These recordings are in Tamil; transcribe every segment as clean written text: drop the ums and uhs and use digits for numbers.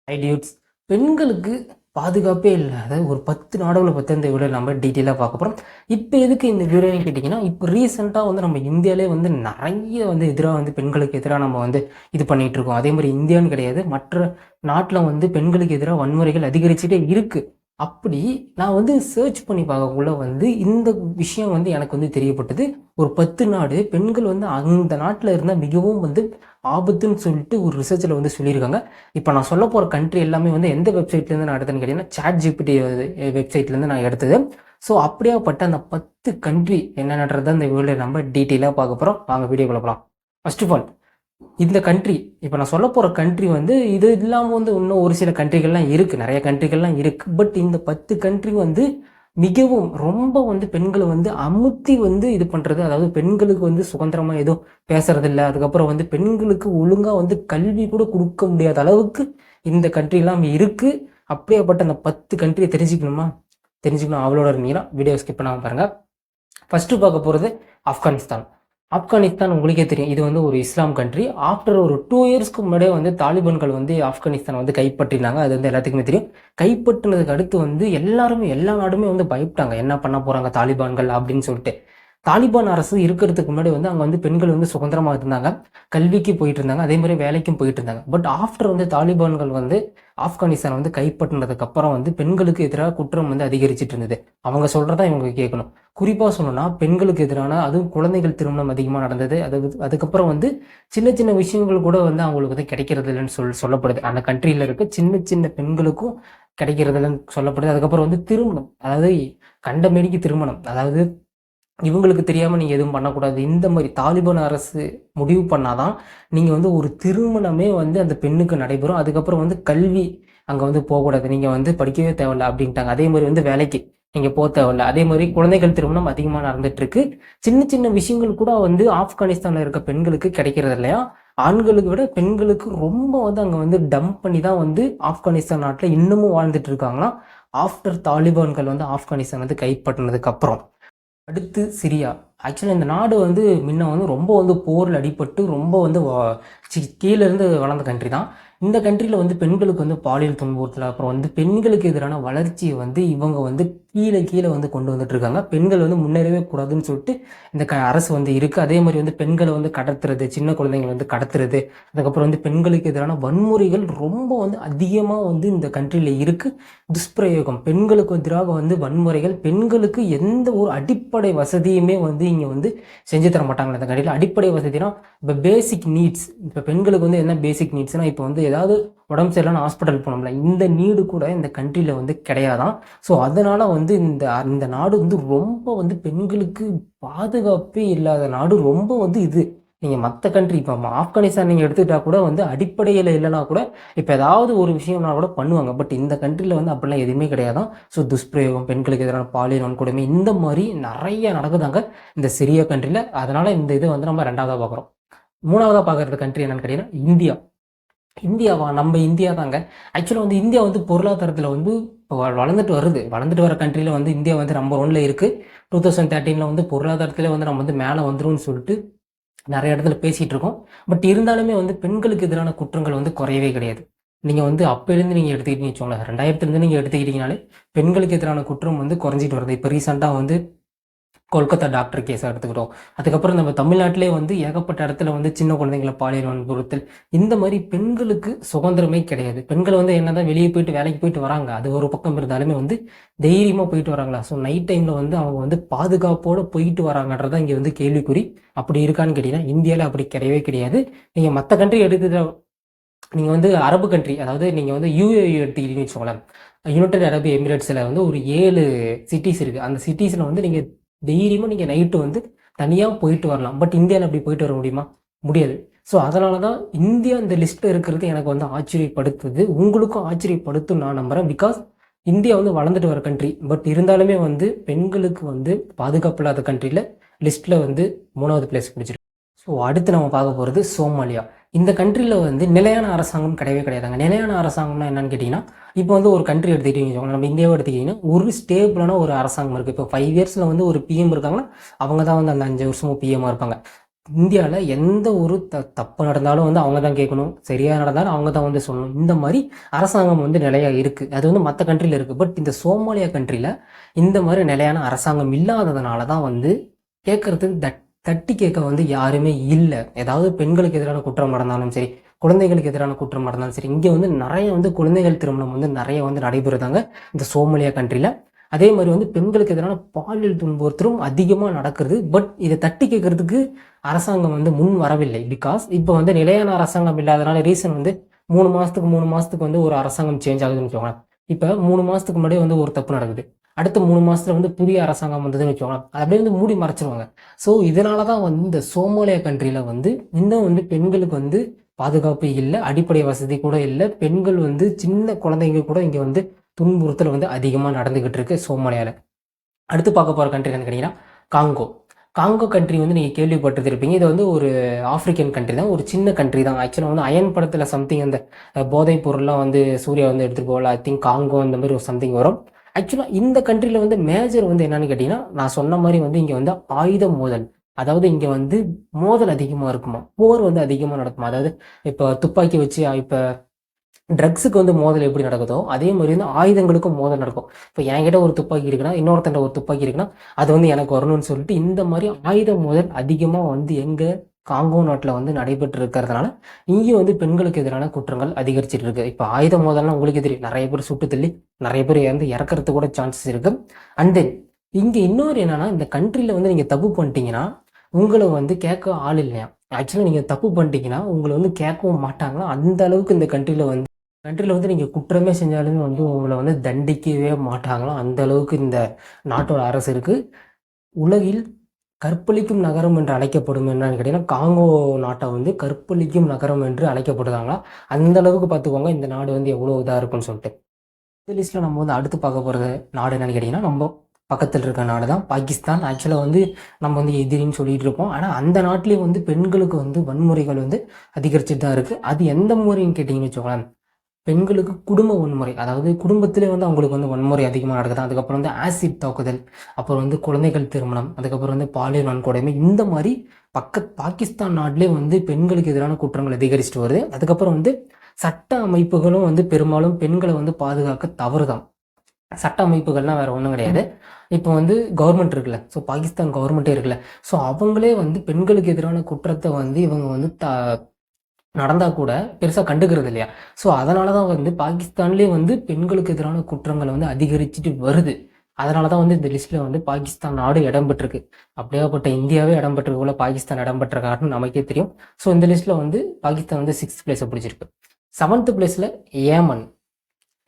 High dudes. பெண்களுக்கு பாதுகாப்பே இல்லாத ஒரு 10 நாடுகளை பற்றி இந்த வீடியோ நம்ம டீட்டெயிலாக பார்க்க போகிறோம். இப்போ எதுக்கு இந்த வீடியோன்னு கேட்டிங்கன்னா, இப்போ ரீசெண்டாக வந்து நம்ம இந்தியாவிலே வந்து நிறைய வந்து எதிராக வந்து பெண்களுக்கு எதிராக நம்ம வந்து இது பண்ணிகிட்டு இருக்கோம். அதே மாதிரி இந்தியான்னு கிடையாது, மற்ற நாட்டில் வந்து பெண்களுக்கு எதிராக வன்முறைகள் அதிகரிச்சுட்டே இருக்குது. அப்படி நான் வந்து சர்ச் பண்ணி பார்க்கக்குள்ள வந்து இந்த விஷயம் வந்து எனக்கு வந்து தெரியப்பட்டது. ஒரு 10 நாடு பெண்கள் வந்து அந்த நாட்டில் இருந்தால் மிகவும் வந்து ஆபத்துன்னு சொல்லிட்டு ஒரு ரிசர்ச்சில் வந்து சொல்லியிருக்காங்க. இப்போ நான் சொல்ல போகிற கண்ட்ரி எல்லாமே வந்து எந்த வெப்சைட்லேருந்து நான் எடுத்தேன்னு கேட்டிங்கன்னா, ChatGPT வெப்சைட்லேருந்து நான் எடுத்தது. ஸோ அப்படியாப்பட்ட அந்த 10 கண்ட்ரி என்னென்னன்றதை இந்த வீடியோ நம்ம டீட்டெயிலாக பார்க்க போகிறோம். வாங்க வீடியோக்குள்ள போகலாம். ஃபர்ஸ்ட் ஆஃப் ஆல், இந்த கண்ட்ரி இப்போ நான் சொல்ல போகிற கண்ட்ரி வந்து இது இல்லாமல் வந்து இன்னும் ஒரு சில கண்ட்ரிகள்லாம் இருக்குது, நிறைய கண்ட்ரிகள்லாம் இருக்குது. பட் இந்த 10 கண்ட்ரி வந்து மிகவும் ரொம்ப வந்து பெண்களை வந்து அமுத்தி வந்து இது பண்ணுறது, அதாவது பெண்களுக்கு வந்து சுதந்திரமாக எதுவும் பேசுறதில்ல, அதுக்கப்புறம் வந்து பெண்களுக்கு ஒழுங்காக வந்து கல்வி கூட கொடுக்க முடியாத அளவுக்கு இந்த கண்ட்ரிலாம் இருக்குது. அப்படியேப்பட்ட அந்த 10 கண்ட்ரியை தெரிஞ்சுக்கணும் அவளோட இருந்தீங்கன்னா வீடியோ ஸ்கிப் பண்ணாமல் பாருங்கள். ஃபஸ்ட்டு பார்க்க போகிறது ஆப்கானிஸ்தான். ஆப்கானிஸ்தான் உங்களுக்கே தெரியும், இது வந்து ஒரு இஸ்லாம் கண்ட்ரி. ஆஃப்டர் ஒரு 2 இயர்ஸ்க்கு முன்னாடியே வந்து தாலிபான்கள் வந்து ஆப்கானிஸ்தான் வந்து கைப்பற்றினாங்க. அது வந்து எல்லாத்துக்குமே தெரியும். கைப்பற்றினதுக்கு அடுத்து வந்து எல்லா நாடுமே வந்து பயப்பட்டாங்க, என்ன பண்ண போகிறாங்க தாலிபான்கள் அப்படின்னு சொல்லிட்டு. தாலிபான் அரசு இருக்கிறதுக்கு முன்னாடி வந்து அங்கே வந்து பெண்கள் வந்து சுதந்திரமாக இருந்தாங்க, கல்விக்கு போயிட்டு இருந்தாங்க, அதே மாதிரி வேலைக்கும் போயிட்டு இருந்தாங்க. பட் ஆஃப்டர் வந்து தாலிபான்கள் வந்து ஆப்கானிஸ்தான் வந்து கைப்பற்றினதுக்கு அப்புறம் வந்து பெண்களுக்கு எதிராக குற்றம் வந்து அதிகரிச்சிட்டு இருந்தது. அவங்க சொல்றதா இவங்க கேட்கணும். குறிப்பாக சொல்லணும்னா பெண்களுக்கு எதிரான, அதுவும் குழந்தைகள் திருமணம் அதிகமாக நடந்தது. அதுக்கப்புறம் வந்து சின்ன சின்ன விஷயங்கள் கூட வந்து அவங்களுக்கு வந்து கிடைக்கிறது இல்லைன்னு சொல்லப்படுது. அந்த கண்ட்ரியில் இருக்க சின்ன சின்ன பெண்களுக்கும் கிடைக்கிறது இல்லைன்னு சொல்லப்படுது. அதுக்கப்புறம் வந்து திருமணம், அதாவது கண்டமேனிக்கு திருமணம், அதாவது இவங்களுக்கு தெரியாமல் நீங்கள் எதுவும் பண்ணக்கூடாது, இந்த மாதிரி தாலிபான் அரசு முடிவு பண்ணாதான் நீங்கள் வந்து ஒரு திருமணமே வந்து அந்த பெண்ணுக்கு நடைபெறும். அதுக்கப்புறம் வந்து கல்வி அங்கே வந்து போகக்கூடாது, நீங்கள் வந்து படிக்கவே தேவையில்ல அப்படின்ட்டாங்க. அதே மாதிரி வந்து வேலைக்கு நீங்கள் போக தேவையில்ல. அதே மாதிரி குழந்தைகள் திருமணம் அதிகமாக நடந்துட்டு இருக்கு. சின்ன சின்ன விஷயங்கள் கூட வந்து ஆப்கானிஸ்தானில் இருக்க பெண்களுக்கு கிடைக்கிறது இல்லையா. ஆண்களுக்கு விட பெண்களுக்கு ரொம்ப வந்து அங்கே வந்து டம்ப் பண்ணி தான் வந்து ஆப்கானிஸ்தான் நாட்டில் இன்னமும் வாழ்ந்துட்டு இருக்காங்களாம், ஆஃப்டர் தாலிபான்கள் வந்து ஆப்கானிஸ்தான் வந்து கைப்பற்றினதுக்கு அப்புறம். அடுத்து சிரியா. ஆக்சுவலாக இந்த நாடு வந்து முன்ன வந்து ரொம்ப வந்து போரில் அடிபட்டு ரொம்ப வந்து கீழேருந்து வளர்ந்த கண்ட்ரி தான். இந்த கண்ட்ரியில் வந்து பெண்களுக்கு வந்து பாலியல் துன்புறுத்தல், அப்புறம் வந்து பெண்களுக்கு எதிரான வளர்ச்சியை வந்து இவங்க வந்து கீழே வந்து கொண்டு வந்துட்டு இருக்காங்க. பெண்கள் வந்து முன்னேறவே கூடாதுன்னு சொல்லிட்டு இந்த அரசு வந்து இருக்குது. அதே மாதிரி வந்து பெண்களை வந்து கடத்துறது, சின்ன குழந்தைங்களை வந்து கடத்துறது, அதுக்கப்புறம் வந்து பெண்களுக்கு எதிரான வன்முறைகள் ரொம்ப வந்து அதிகமாக வந்து இந்த கண்ட்ரியில் இருக்குது. துஷ்பிரயோகம், பெண்களுக்கு எதிராக வந்து வன்முறைகள், பெண்களுக்கு எந்த ஒரு அடிப்படை வசதியுமே வந்து இங்கே வந்து செஞ்சு தர மாட்டாங்களா இந்த கண்ட்ரியில். அடிப்படை வசதினா இப்போ பேசிக் நீட்ஸ், இப்போ பெண்களுக்கு வந்து என்ன பேசிக் நீட்ஸ்னால், இப்போ வந்து ஏதாவது உடம்பு சரியில்லைன்னு ஹாஸ்பிட்டல் போனோம்ல, இந்த நீடு கூட இந்த கண்ட்ரியில் வந்து கிடையாதான். ஸோ அதனால் வந்து இந்த நாடு வந்து ரொம்ப வந்து பெண்களுக்கு பாதுகாப்பே இல்லாத நாடு. ரொம்ப வந்து இது நீங்கள் மற்ற கண்ட்ரி, இப்போ ஆப்கானிஸ்தான் நீங்கள் எடுத்துக்கிட்டா கூட வந்து அடிப்படையில் இல்லைனா கூட இப்போ ஏதாவது ஒரு விஷயம்னா கூட பண்ணுவாங்க. பட் இந்த கண்ட்ரியில் வந்து அப்படிலாம் எதுவுமே கிடையாதான். ஸோ துஷ்பிரயோகம், பெண்களுக்கு எதிரான பாலியல் வன்கொடுமை, இந்த மாதிரி நிறைய நடக்குதாங்க இந்த சிரியா கண்ட்ரியில். அதனால் இந்த இது வந்து நம்ம 2வதாக பார்க்குறோம். 3வதாக பார்க்குறது கண்ட்ரி என்னன்னு கேட்டிங்கன்னா இந்தியா. நம்ம இந்தியா தாங்க. ஆக்சுவலாக வந்து இந்தியா வந்து பொருளாதாரத்தில் வந்து வளர்ந்துட்டு வர கண்ட்ரியில் வந்து இந்தியா வந்து நம்பர் 1ல் இருக்குது. 2013 வந்து பொருளாதாரத்தில் வந்து நம்ம வந்து மேலே வந்துரும்னு சொல்லிட்டு நிறைய இடத்துல பேசிகிட்டு இருக்கோம். பட் இருந்தாலுமே வந்து பெண்களுக்கு எதிரான குற்றங்கள் வந்து குறையவே கிடையாது. நீங்கள் வந்து அப்போலேருந்து நீங்கள் எடுத்துக்கிட்டீங்கன்னு வச்சுக்கோங்களேன், 2000 நீங்கள் எடுத்துக்கிட்டீங்கனாலே பெண்களுக்கு எதிரான குற்றம் வந்து குறைஞ்சிட்டு வருது. இப்போ ரீசெண்டாக வந்து கொல்கத்தா டாக்டர் கேஸை எடுத்துக்கிட்டோம். அதுக்கப்புறம் நம்ம தமிழ்நாட்டிலே வந்து ஏகப்பட்ட இடத்துல வந்து சின்ன குழந்தைங்களை பாலியல் வன்புறுத்தல், இந்த மாதிரி பெண்களுக்கு சுதந்திரமே கிடையாது. பெண்கள் வந்து என்னதான் வெளியே போயிட்டு வேலைக்கு போயிட்டு வராங்க, அது ஒரு பக்கம் இருந்தாலுமே வந்து தைரியமாக போயிட்டு வராங்களா? ஸோ நைட் டைமில் வந்து அவங்க வந்து பாதுகாப்போடு போயிட்டு வராங்கன்றதான் இங்கே வந்து கேள்விக்குறி. அப்படி இருக்கான்னு கேட்டிங்கன்னா இந்தியாவில் அப்படி கிடையவே கிடையாது. நீங்கள் மற்ற கண்ட்ரி எடுத்து, நீங்கள் வந்து அரபு கண்ட்ரி, அதாவது நீங்கள் வந்து UAE எடுத்துக்கிட்டீங்கன்னு வச்சுக்கோங்களேன், யுனைடெட் அரபு எமிரேட்ஸில் வந்து ஒரு 7 சிட்டிஸ் இருக்குது. அந்த சிட்டிஸில் வந்து நீங்கள் தைரியமாக நீங்கள் நைட்டு வந்து தனியாக போயிட்டு வரலாம். பட் இந்தியாவில் அப்படி போயிட்டு வர முடியுமா? முடியாது. ஸோ அதனால தான் இந்தியா இந்த லிஸ்ட்டில் இருக்கிறது எனக்கு வந்து ஆச்சரியப்படுத்துது, உங்களுக்கும் ஆச்சரியப்படுத்தும் நான் நம்புகிறேன். பிகாஸ் இந்தியா வந்து வளர்ந்துட்டு வர கண்ட்ரி, பட் இருந்தாலுமே வந்து பெண்களுக்கு வந்து பாதுகாப்பு இல்லாத கண்ட்ரியில் லிஸ்ட்டில் வந்து 3வது பிளேஸ் பிடிச்சிருக்கு. ஸோ அடுத்து நம்ம பார்க்க போகிறது சோமாலியா. இந்த கண்ட்ரியில் வந்து நிலையான அரசாங்கம் கிடையவே கிடையாதுங்க. நிலையான அரசாங்கம்னா என்னன்னு கேட்டிங்கன்னா, இப்போ வந்து ஒரு கண்ட்ரி எடுத்துக்கிட்டீங்க, நம்ம இந்தியாவை எடுத்துக்கிட்டிங்கன்னா ஒரு ஸ்டேபிளான ஒரு அரசாங்கம் இருக்குது. இப்போ 5 இயர்ஸில் வந்து ஒரு PM இருக்காங்கன்னா அவங்க தான் வந்து அந்த 5 வருஷமும் PM இருப்பாங்க. இந்தியாவில் எந்த ஒரு தப்பு நடந்தாலும் வந்து அவங்க தான் கேட்கணும், சரியாக நடந்தாலும் அவங்க தான் வந்து சொல்லணும். இந்த மாதிரி அரசாங்கம் வந்து நிலையாக இருக்குது. அது வந்து மற்ற கண்ட்ரியில் இருக்குது. பட் இந்த சோமாலியா கண்ட்ரியில் இந்த மாதிரி நிலையான அரசாங்கம் இல்லாததுனால தான் வந்து கேட்கறதுக்கு தட்டி கேட்க வந்து யாருமே இல்லை. ஏதாவது பெண்களுக்கு எதிரான குற்றம் நடந்தாலும் சரி, குழந்தைகளுக்கு எதிரான குற்றம் நடந்தாலும் சரி, இங்கே வந்து நிறைய வந்து குழந்தைகள் திருமணம் வந்து நிறைய வந்து நடைபெறுதாங்க இந்த சோமாலியா கண்ட்ரியில். அதே மாதிரி வந்து பெண்களுக்கு எதிரான பாலியல் துன்புறுத்தலும் அதிகமாக நடக்கிறது. பட் இதை தட்டி கேட்கறதுக்கு அரசாங்கம் வந்து முன் வரவில்லை. பிகாஸ் இப்போ வந்து நிலையான அரசாங்கம் இல்லாதனால ரீசன் வந்து 3 மாதத்துக்கு வந்து ஒரு அரசாங்கம் சேஞ்ச் ஆகுதுன்னு வச்சுக்கோங்க. இப்போ 3 மாதத்துக்கு முன்னாடியே வந்து ஒரு தப்பு நடக்குது, அடுத்த 3 மாதத்துல வந்து புதிய அரசாங்கம் வந்ததுன்னு வச்சுக்கோங்க, அப்படியே வந்து மூடி மறைச்சிருவாங்க. ஸோ இதனால தான் வந்து இந்த சோமாலியா கண்ட்ரியில் வந்து இன்னும் வந்து பெண்களுக்கு வந்து பாதுகாப்பு இல்லை, அடிப்படை வசதி கூட இல்லை. பெண்கள் வந்து சின்ன குழந்தைங்க கூட இங்கே வந்து துன்புறுத்தல் வந்து அதிகமாக நடந்துக்கிட்டு இருக்கு சோமாலியாவில். அடுத்து பார்க்க போகிற கண்ட்ரி என்னன்னு கேட்டிங்கன்னா காங்கோ. காங்கோ கண்ட்ரி வந்து நீங்கள் கேள்விப்பட்டு இருப்பீங்க. இது வந்து ஒரு ஆஃப்ரிக்கன் கண்ட்ரி தான், ஒரு சின்ன கண்ட்ரி தான். ஆக்சுவலாக வந்து அயன் படத்தில் சம்திங் அந்த போதைப் பொருள்லாம் வந்து சூர்யா வந்து எடுத்துகிட்டு போகல, ஐ திங்க் காங்கோ இந்த மாதிரி ஒரு சம்திங் வரும். ஆக்சுவலாக இந்த கண்ட்ரியில் வந்து மேஜர் வந்து என்னன்னு கேட்டிங்கன்னா, நான் சொன்ன மாதிரி வந்து இங்கே வந்து ஆயுத மோதல், அதாவது இங்கே வந்து மோதல் அதிகமாக இருக்குமா, போர் வந்து அதிகமாக நடக்குமா. அதாவது இப்போ துப்பாக்கி வச்சு இப்போ ட்ரக்ஸுக்கு வந்து மோதல் எப்படி நடக்குதோ அதே மாதிரி வந்து ஆயுதங்களுக்கும் மோதல் நடக்கும். இப்போ என்கிட்ட ஒரு துப்பாக்கி இருக்குன்னா, இன்னொருத்தண்ட ஒரு துப்பாக்கி இருக்குன்னா, அது வந்து எனக்கு வரணும்னு சொல்லிட்டு இந்த மாதிரி ஆயுத மோதல் அதிகமாக வந்து எங்கள் காங்கோ நாட்டில் வந்து நடைபெற்று இருக்கிறதுனால இங்கே வந்து பெண்களுக்கு எதிரான குற்றங்கள் அதிகரிச்சிட்டு இருக்கு. இப்போ ஆயுத மோதல்னா உங்களுக்கு தெரியும், நிறைய பேர் சுட்டு தள்ளி நிறைய பேர் இறக்கறதுக்கு கூட சான்சஸ் இருக்கு. அண்ட் தென் இங்கே இன்னொரு என்னன்னா, இந்த கண்ட்ரியில் வந்து நீங்கள் தப்பு பண்ணிட்டீங்கன்னா உங்களை வந்து கேட்க ஆள் இல்லையா. ஆக்சுவலாக நீங்கள் தப்பு பண்ணிட்டீங்கன்னா உங்களை வந்து கேட்கவும் மாட்டாங்களா. அந்த அளவுக்கு இந்த கண்ட்ரியில் வந்து நீங்கள் குற்றமே செஞ்சாலுமே வந்து உங்களை வந்து தண்டிக்கவே மாட்டாங்களாம். அந்த அளவுக்கு இந்த நாட்டோட அரசு இருக்குது. உலகில் கற்பழிக்கும் நகரம் என்று அழைக்கப்படும் என்னன்னு கேட்டிங்கன்னா, காங்கோ நாட்டை வந்து கற்பழிக்கும் நகரம் என்று அழைக்கப்படுதாங்களாம். அந்த அளவுக்கு பார்த்துக்கோங்க இந்த நாடு வந்து எவ்வளோ இதாக இருக்குன்னு சொல்லிட்டு. இந்த லிஸ்ட்டில் நம்ம வந்து அடுத்து பார்க்க போகிறது நாடு என்னன்னு கேட்டிங்கன்னா, நம்ம பக்கத்தில் இருக்க நாடு தான் பாகிஸ்தான். ஆக்சுவலாக வந்து நம்ம வந்து எதிரின்னு சொல்லிட்டு இருப்போம். ஆனால் அந்த நாட்டிலேயே வந்து பெண்களுக்கு வந்து வன்முறைகள் வந்து அதிகரிச்சுட்டு தான் இருக்குது. அது எந்த முறைன்னு கேட்டிங்கன்னு வச்சுக்கோங்களேன், பெண்களுக்கு குடும்ப வன்முறை, அதாவது குடும்பத்திலே வந்து அவங்களுக்கு வந்து வன்முறை அதிகமாக நடக்குது. அதுக்கப்புறம் வந்து ஆசிட் தாக்குதல், அப்புறம் வந்து குழந்தைகள் திருமணம், அதுக்கப்புறம் வந்து பாலியல் வன்கொடுமை, இந்த மாதிரி பாகிஸ்தான் நாட்டிலே வந்து பெண்களுக்கு எதிரான குற்றங்கள் அதிகரிச்சுட்டு வருது. அதுக்கப்புறம் வந்து சட்ட அமைப்புகளும் வந்து பெரும்பாலும் பெண்களை வந்து பாதுகாக்க தவறுதான். சட்ட அமைப்புகள்லாம் வேற ஒன்றும் கிடையாது. இப்போ வந்து கவர்மெண்ட் இருக்குல்ல, ஸோ பாகிஸ்தான் கவர்மெண்ட்டே இருக்குல்ல, ஸோ அவங்களே வந்து பெண்களுக்கு எதிரான குற்றத்தை வந்து இவங்க வந்து நடந்தால் கூட பெருசாக கண்டுக்கிறது இல்லையா. ஸோ அதனால தான் வந்து பாகிஸ்தான்லேயே வந்து பெண்களுக்கு எதிரான குற்றங்களை வந்து அதிகரிச்சுட்டு வருது. அதனால தான் வந்து இந்த லிஸ்ட்டில் வந்து பாகிஸ்தான் நாடு இடம்பெற்றிருக்கு. அப்படியாப்பட்ட இந்தியாவே இடம்பெற்றிருக்கு போல பாகிஸ்தான் இடம்பெற்ற காரணம் நமக்கே தெரியும். ஸோ இந்த லிஸ்ட்டில் வந்து பாகிஸ்தான் வந்து 6th பிளேஸை பிடிச்சிருக்கு. 7th பிளேஸில் ஏமன்.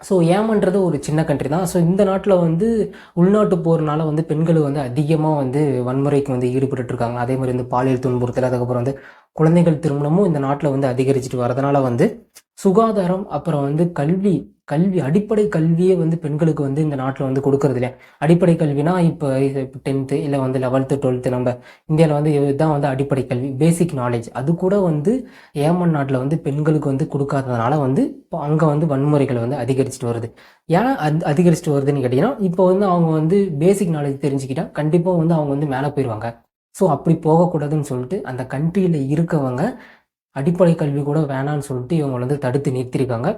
ஸோ ஏமன்றது ஒரு சின்ன கண்ட்ரி தான். ஸோ இந்த நாட்டில் வந்து உள்நாட்டு போகிறனால வந்து பெண்கள் வந்து அதிகமாக வந்து வன்முறைக்கு வந்து ஈடுபட்டுருக்காங்க. அதே மாதிரி வந்து பாலியல் துன்புறுத்தல், அதுக்கப்புறம் வந்து குழந்தைகள் திருமணமும் இந்த நாட்டில் வந்து அதிகரிச்சுட்டு வரதுனால வந்து சுகாதாரம், அப்புறம் வந்து கல்வி அடிப்படை கல்வியே வந்து பெண்களுக்கு வந்து இந்த நாட்டில் வந்து கொடுக்கறது இல்லையா. அடிப்படை கல்வினா இப்போ 10th இல்லை வந்து 11th 12th நம்ம இந்தியாவில் வந்து இதுதான் வந்து அடிப்படை கல்வி, பேசிக் நாலேஜ். அது கூட வந்து ஏமன் நாட்டில் வந்து பெண்களுக்கு வந்து கொடுக்காததுனால வந்து இப்போ அங்கே வந்து வன்முறைகள் வந்து அதிகரிச்சுட்டு வருது. ஏன் அதிகரிச்சுட்டு வருதுன்னு கேட்டிங்கன்னா, இப்போ வந்து அவங்க வந்து பேசிக் நாலேஜ் தெரிஞ்சுக்கிட்டா கண்டிப்பாக வந்து அவங்க வந்து மேலே போயிடுவாங்க. ஸோ அப்படி போகக்கூடாதுன்னு சொல்லிட்டு அந்த கண்ட்ரியில் இருக்கவங்க அடிப்படை கல்வி கூட வேணான்னு சொல்லிட்டு இவங்க வந்து தடுத்து நிறுத்திருக்காங்க.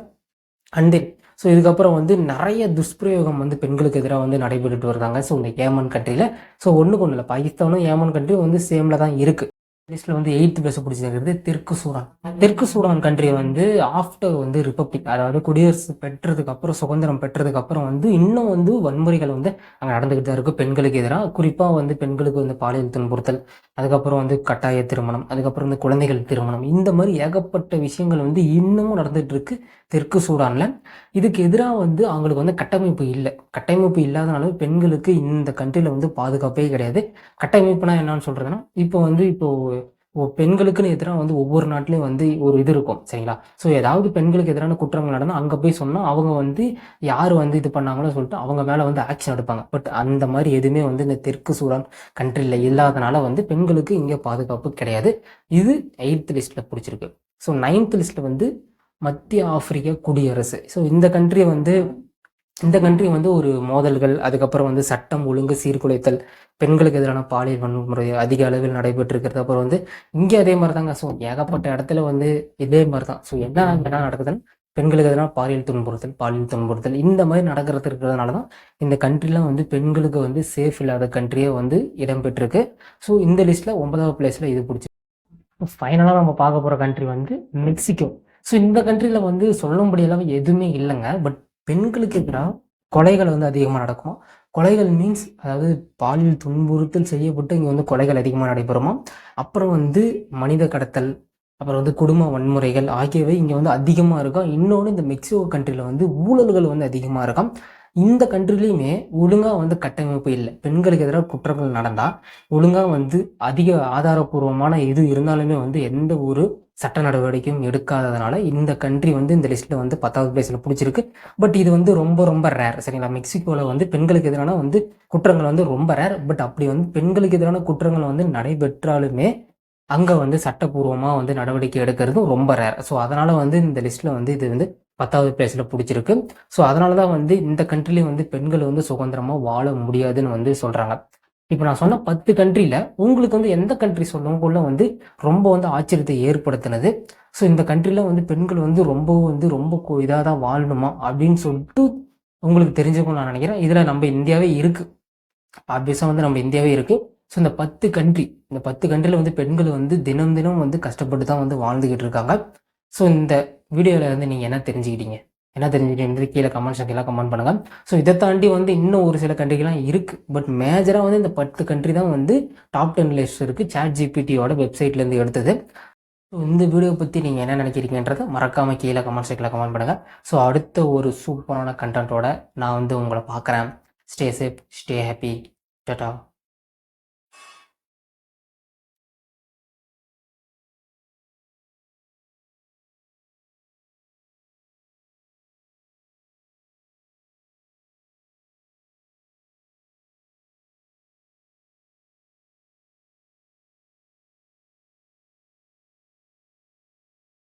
அண்ட் தென் ஸோ இதுக்கப்புறம் வந்து நிறைய துஷ்பிரயோகம் வந்து பெண்களுக்கு எதிராக வந்து நடைபெற்றுட்டு வருதாங்க. ஸோ இந்த ஏமன் கண்ட்ரியில் ஸோ ஒன்றுக்கு ஒன்றும் இல்லை, பாகிஸ்தானும் ஏமன் கண்ட்ரியும் வந்து சேமில் தான் இருக்குது. லிஸ்ட்டில் வந்து 8th பிளேஸ் பிடிச்சிருக்கிறது தெற்கு சூடான். தெற்கு சூடான் கண்ட்ரி வந்து ஆஃப்டர் வந்து ரிப்பப்ளிக், அதாவது குடியரசு பெற்றதுக்கு அப்புறம், சுதந்திரம் பெற்றதுக்கு அப்புறம் வந்து இன்னும் வந்து வன்முறைகள் வந்து அங்கே நடந்துக்கிட்டு தான் இருக்குது பெண்களுக்கு எதிராக. குறிப்பாக வந்து பெண்களுக்கு வந்து பாலியல் துன்புறுத்தல், அதுக்கப்புறம் வந்து கட்டாய திருமணம், அதுக்கப்புறம் வந்து குழந்தைகள் திருமணம், இந்த மாதிரி ஏகப்பட்ட விஷயங்கள் வந்து இன்னமும் நடந்துகிட்டு இருக்கு தெற்கு சூடானில். இதுக்கு எதிராக வந்து அவங்களுக்கு வந்து கட்டமைப்பு இல்லை. கட்டமைப்பு இல்லாதனால பெண்களுக்கு இந்த கண்ட்ரியில் வந்து பாதுகாப்பே கிடையாது. கட்டமைப்புனா என்னன்னு சொல்கிறதுனா, இப்போ பெண்களுக்குன்னு எதிராக வந்து ஒவ்வொரு நாட்டிலையும் வந்து ஒரு இது இருக்கும் சரிங்களா. ஸோ ஏதாவது பெண்களுக்கு எதிரான குற்றங்கள் நடந்தால் அங்கே போய் சொன்னால் அவங்க வந்து யார் வந்து இது பண்ணாங்களோ சொல்லிட்டு அவங்க மேலே வந்து ஆக்ஷன் எடுப்பாங்க. பட் அந்த மாதிரி எதுவுமே வந்து இந்த தெற்கு சூடான் கண்ட்ரியில் இல்லாதனால வந்து பெண்களுக்கு இங்கே பாதுகாப்பு கிடையாது. இது 8th லிஸ்ட்டில் பிடிச்சிருக்கு. ஸோ 9th லிஸ்ட்டில் வந்து மத்திய ஆப்பிரிக்க குடியரசு. ஸோ இந்த கண்ட்ரி வந்து இந்த கண்ட்ரி வந்து ஒரு மோதல்கள், அதுக்கப்புறம் வந்து சட்டம் ஒழுங்கு சீர்குலைத்தல், பெண்களுக்கு எதிரான பாலியல் வன்முறை அதிக அளவில் நடைபெற்றிருக்கிறது. அப்புறம் வந்து இங்கே அதே மாதிரி தாங்க. ஸோ ஏகப்பட்ட இடத்துல வந்து இதே மாதிரி தான். ஸோ என்ன நடக்குதுன்னா, பெண்களுக்கு எதிரான பாலியல் துன்புறுத்தல் இந்த மாதிரி நடக்கிறது இருக்கிறதுனால தான் இந்த கண்ட்ரிலாம் வந்து பெண்களுக்கு வந்து சேஃப் இல்லாத கண்ட்ரியே வந்து இடம்பெற்றிருக்கு. ஸோ இந்த லிஸ்ட்டில் 9வது பிளேஸில் இது பிடிச்சி. ஃபைனலாக நம்ம பார்க்க போகிற கண்ட்ரி வந்து மெக்சிகோ. ஸோ இந்த கண்ட்ரியில் வந்து சொல்லும்படியெல்லாம் எதுவுமே இல்லைங்க. பட் பெண்களுக்கு எதிராக கொலைகள் வந்து அதிகமாக நடக்கும். கொலைகள் மீன்ஸ் அதாவது பாலியல் துன்புறுத்தல் செய்யப்பட்டு இங்கே வந்து கொலைகள் அதிகமாக நடைபெறுமா. அப்புறம் வந்து மனித கடத்தல், அப்புறம் வந்து குடும்ப வன்முறைகள் ஆகியவை இங்கே வந்து அதிகமாக இருக்கும். இன்னொன்று இந்த மெக்சிகோ கண்ட்ரியில் வந்து ஊழல்கள் வந்து அதிகமாக இருக்கும். இந்த கண்ட்ரிலையுமே ஒழுங்காக வந்து கட்டமைப்பு இல்லை. பெண்களுக்கு எதிராக குற்றங்கள் நடந்தால் ஒழுங்காக வந்து அதிக ஆதாரபூர்வமான இது இருந்தாலுமே வந்து எந்த ஒரு சட்ட நடவடிக்கையும் எடுக்காததுனால இந்த கண்ட்ரி வந்து இந்த லிஸ்ட்டில் வந்து 10வது பிளேஸில் பிடிச்சிருக்கு. பட் இது வந்து ரொம்ப ரொம்ப ரேர். சரிங்களா? மெக்சிகோவில் வந்து பெண்களுக்கு எதிரான வந்து குற்றங்கள் வந்து ரொம்ப ரேர். பட் அப்படி வந்து பெண்களுக்கு எதிரான குற்றங்கள் வந்து நடைபெற்றாலுமே அங்கே வந்து சட்டப்பூர்வமாக வந்து நடவடிக்கை எடுக்கிறதும் ரொம்ப ரேர். ஸோ அதனால் வந்து இந்த லிஸ்ட்டில் வந்து இது வந்து 10வது பிளேஸில் பிடிச்சிருக்கு. ஸோ அதனால தான் வந்து இந்த கண்ட்ரிலேயும் வந்து பெண்கள் வந்து சுதந்திரமாக வாழ முடியாதுன்னு வந்து சொல்கிறாங்க. இப்போ நான் சொன்ன 10 கண்ட்ரியில் உங்களுக்கு வந்து எந்த கண்ட்ரி சொல்லுவக்குள்ள வந்து ரொம்ப வந்து ஆச்சரியத்தை ஏற்படுத்தினது? ஸோ இந்த கண்ட்ரியில் வந்து பெண்கள் வந்து ரொம்ப இதாக தான் வாழணுமா அப்படின்னு சொல்லிட்டு உங்களுக்கு தெரிஞ்சுக்கணும்னு நான் நினைக்கிறேன். இதில் நம்ம இந்தியாவே இருக்குது. ஆப்வியஸாக வந்து நம்ம இந்தியாவே இருக்குது. ஸோ இந்த 10 கண்ட்ரியில் வந்து பெண்கள் வந்து தினம் தினம் வந்து கஷ்டப்பட்டு தான் வந்து வாழ்ந்துக்கிட்டு இருக்காங்க. ஸோ இந்த வீடியோவில் வந்து நீங்கள் என்ன தெரிஞ்சுக்கிட்டீங்கன்றது கீழே கமெண்ட் செக்ஷனில் கமெண்ட் பண்ணுங்கள். ஸோ இதை தாண்டி வந்து இன்னும் ஒரு சில கண்ட்ரிகள்லாம் இருக்குது. பட் மேஜராக வந்து இந்த 10 கண்ட்ரி தான் வந்து டாப் 10 லிஸ்ட் இருக்குது. ChatGPTயோட வெப்சைட்லேருந்து எடுத்தது. ஸோ இந்த வீடியோ பற்றி நீங்கள் என்ன நினைக்கிறீங்கன்றதை மறக்காமல் கீழே கமெண்ட் செக்ஷனில் கமெண்ட் பண்ணுங்கள். ஸோ அடுத்த ஒரு சூப்பரான கண்டென்ட்டோட நான் வந்து உங்களை பார்க்குறேன். Stay safe, stay happy, Tata.